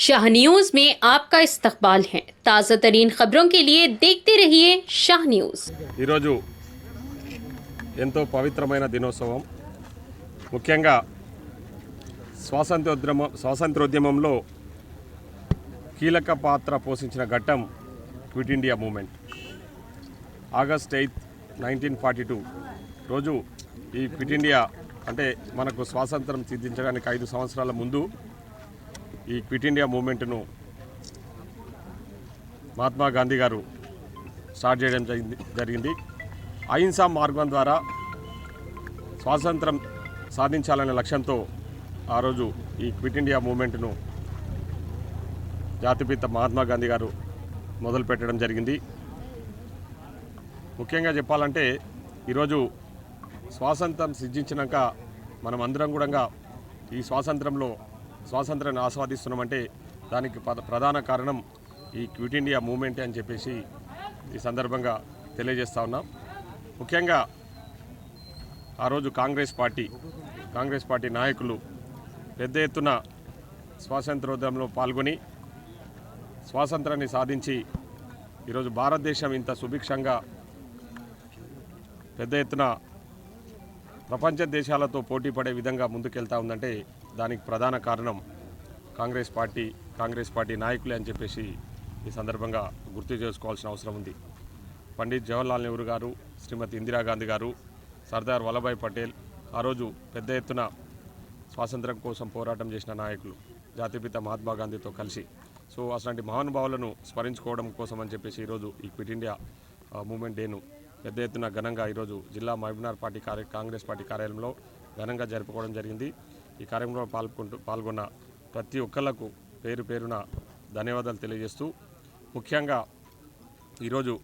Shah news में आपका इस्तकबाल है। ताज़ा तरीन खबरों के लिए देखते रहिए शाह न्यूज। ఈరోజు ఎంతో పవిత్రమైన దినోత్సవం. ముఖ్యంగా స్వాతంత్రోద్యమంలో కీలక పాత్ర పోషించిన ఘట్టం క్విట్ ఇండియా మూమెంట్. ఆగస్ట్ 8, 1942 రోజు ఈ క్విట్ ఇండియా అంటే మనకు స్వాతంత్రం సిద్ధించడానికి 5 సంవత్సరాల ముందు ఈ క్విట్ ఇండియా మూమెంట్ను మహాత్మా గాంధీ గారు స్టార్ట్ చేయడం జరిగింది. అహింసా మార్గం ద్వారా స్వాతంత్రం సాధించాలనే లక్ష్యంతో ఆ రోజు ఈ క్విట్ ఇండియా మూమెంట్ను జాతిపిత మహాత్మా గాంధీ గారు మొదలుపెట్టడం జరిగింది. ముఖ్యంగా చెప్పాలంటే ఈరోజు స్వాతంత్రం సిద్ధించినాక మనం అందరం కూడా ఈ స్వాతంత్రాన్ని ఆస్వాదిస్తున్నామంటే దానికి ప్రధాన కారణం ఈ క్విట్ ఇండియా మూమెంట్ అని చెప్పేసి ఈ సందర్భంగా తెలియజేస్తూ ఉన్నాం. ముఖ్యంగా ఆ రోజు కాంగ్రెస్ పార్టీ నాయకులు పెద్ద ఎత్తున స్వాతంత్రోద్యమంలో పాల్గొని స్వాతంత్రాన్ని సాధించి ఈరోజు భారతదేశం ఇంత సుభిక్షంగా పెద్ద ఎత్తున ప్రపంచ దేశాలతో పోటీ పడే విధంగా ముందుకెళ్తా ఉందంటే దానికి ప్రధాన కారణం కాంగ్రెస్ పార్టీ నాయకులే అని చెప్పేసి ఈ సందర్భంగా గుర్తు చేసుకోవాల్సిన అవసరం ఉంది. పండిత్ జవహర్లాల్ నెహ్రూ గారు, శ్రీమతి ఇందిరాగాంధీ గారు, సర్దార్ వల్లభాయ్ పటేల్ ఆ రోజు పెద్ద ఎత్తున స్వాతంత్రం కోసం పోరాటం చేసిన నాయకులు జాతిపిత మహాత్మా గాంధీతో కలిసి. సో అట్లాంటి మహానుభావులను స్మరించుకోవడం కోసం అని చెప్పేసి ఈరోజు ఈ క్విట్ ఇండియా మూమెంట్ డేను పెద్ద ఎత్తున ఘనంగా ఈరోజు జిల్లా మహబూబ్నగర్ కాంగ్రెస్ పార్టీ కార్యాలయంలో ఘనంగా జరుపుకోవడం జరిగింది. ఈ కార్యక్రమంలో పాల్గొన్న ప్రతి ఒక్కళ్లకు పేరు పేరున ధన్యవాదాలు తెలియజేస్తూ, ముఖ్యంగా ఈరోజు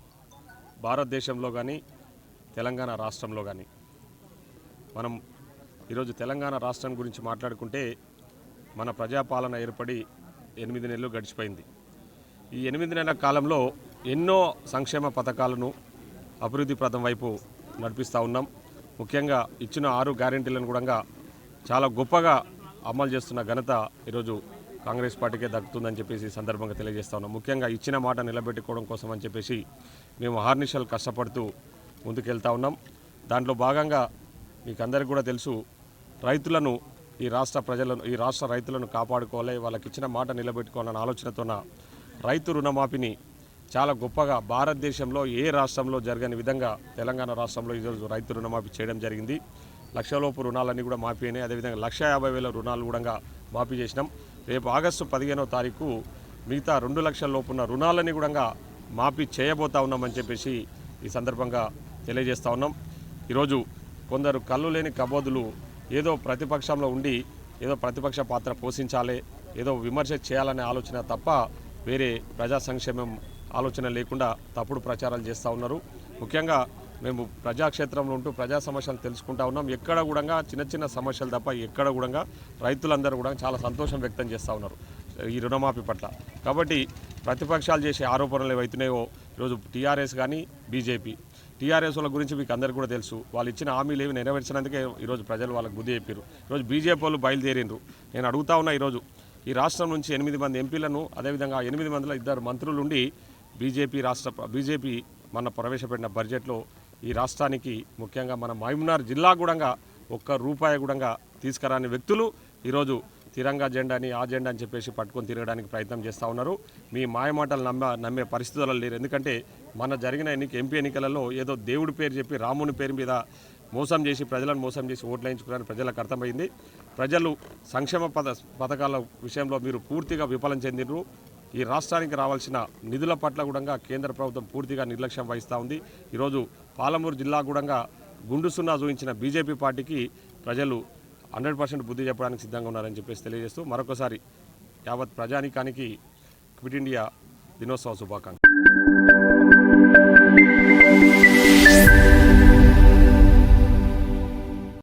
భారతదేశంలో కానీ తెలంగాణ రాష్ట్రంలో కానీ మనం ఈరోజు తెలంగాణ రాష్ట్రం గురించి మాట్లాడుకుంటే మన ప్రజాపాలన ఏర్పడి 8 నెలలు గడిచిపోయింది. ఈ 8 నెలల కాలంలో ఎన్నో సంక్షేమ పథకాలను అభివృద్ధి పథం వైపు నడిపిస్తూ ఉన్నాం. ముఖ్యంగా ఇచ్చిన 6 గ్యారెంటీలను కూడా చాలా గొప్పగా అమలు చేస్తున్న ఘనత ఈరోజు కాంగ్రెస్ పార్టీకే దక్కుతుందని చెప్పేసి సందర్భంగా తెలియజేస్తా ఉన్నాం. ముఖ్యంగా ఇచ్చిన మాట నిలబెట్టుకోవడం కోసం అని చెప్పేసి మేము అహర్నిశలు కష్టపడుతూ ముందుకెళ్తా ఉన్నాం. దాంట్లో భాగంగా మీకు అందరికీ కూడా తెలుసు, రైతులను ఈ రాష్ట్ర రైతులను కాపాడుకోవాలి, వాళ్ళకి ఇచ్చిన మాట నిలబెట్టుకోవాలన్న ఆలోచనతోన రైతు రుణమాఫీని చాలా గొప్పగా భారతదేశంలో ఏ రాష్ట్రంలో జరగని విధంగా తెలంగాణ రాష్ట్రంలో ఈరోజు రైతు రుణమాఫీ చేయడం జరిగింది. లక్షలోపు రుణాలన్నీ కూడా మాఫీ అయినాయి. అదేవిధంగా 1,50,000 రుణాలు కూడా మాఫీ చేసినాం. రేపు ఆగస్టు 15వ తారీఖు మిగతా 2 లక్షల లోపున్న రుణాలన్నీ కూడా మాఫీ చేయబోతా ఉన్నామని చెప్పేసి ఈ సందర్భంగా తెలియజేస్తూ ఉన్నాం. ఈరోజు కొందరు కళ్ళు లేని కబోదులు ఏదో ప్రతిపక్షంలో ఉండి ఏదో ప్రతిపక్ష పాత్ర పోషించాలి, ఏదో విమర్శ చేయాలనే ఆలోచన తప్ప వేరే ప్రజా సంక్షేమం ఆలోచన లేకుండా తప్పుడు ప్రచారాలు చేస్తూ ఉన్నారు. ముఖ్యంగా మేము ప్రజాక్షేత్రంలో ఉంటూ ప్రజా సమస్యలు తెలుసుకుంటా ఉన్నాం. ఎక్కడ కూడా చిన్న సమస్యలు తప్ప ఎక్కడ కూడా రైతులందరూ కూడా చాలా సంతోషం వ్యక్తం చేస్తూ ఉన్నారు ఈ రుణమాఫీ పట్ల. కాబట్టి ప్రతిపక్షాలు చేసే ఆరోపణలు ఏవైతున్నాయో ఈరోజు టీఆర్ఎస్ కానీ టీఆర్ఎస్ వాళ్ళ గురించి మీకు అందరికీ కూడా తెలుసు. వాళ్ళు ఇచ్చిన హామీలు ఏవి నెరవేర్చినందుకే ఈరోజు ప్రజలు వాళ్ళకు బుద్ధి చెప్పారు. ఈరోజు బీజేపీ వాళ్ళు బయలుదేరిండ్రు. నేను అడుగుతా ఉన్నా, ఈరోజు ఈ రాష్ట్రం నుంచి 8 మంది ఎంపీలను, అదేవిధంగా 8 మందిలో 2 మంత్రులుండి బీజేపీ మన ప్రవేశపెట్టిన బడ్జెట్లో ఈ రాష్ట్రానికి ముఖ్యంగా మన మహబూబ్నగర్ జిల్లా కూడా ₹1 కూడా తీసుకురాని వ్యక్తులు ఈరోజు తిరంగా జెండాని ఆ జెండా అని చెప్పేసి పట్టుకొని తిరగడానికి ప్రయత్నం చేస్తూ ఉన్నారు. మీ మాయమాటలు నమ్మే పరిస్థితుల్లో లేరు. ఎందుకంటే మన జరిగిన ఎంపీ ఎన్నికలలో ఏదో దేవుడి పేరు చెప్పి రాముని పేరు మీద ప్రజలను మోసం చేసి ఓట్లు వేయించుకోవడానికి ప్రజలకు అర్థమైంది. ప్రజలు సంక్షేమ పథకాల విషయంలో మీరు పూర్తిగా విఫలం చెందినరు. ఈ రాష్ట్రానికి రావాల్సిన నిధుల పట్ల కూడా కేంద్ర ప్రభుత్వం పూర్తిగా నిర్లక్ష్యం వహిస్తూ ఉంది. ఈరోజు పాలమూరు జిల్లా కూడా గుండు సున్నా చూపించిన బీజేపీ పార్టీకి ప్రజలు 100% బుద్ధి చెప్పడానికి సిద్ధంగా ఉన్నారని చెప్పేసి తెలియజేస్తూ మరొకసారి యావత్ ప్రజానీకానికి క్విట్ ఇండియా దినోత్సవ శుభాకాంక్షలు.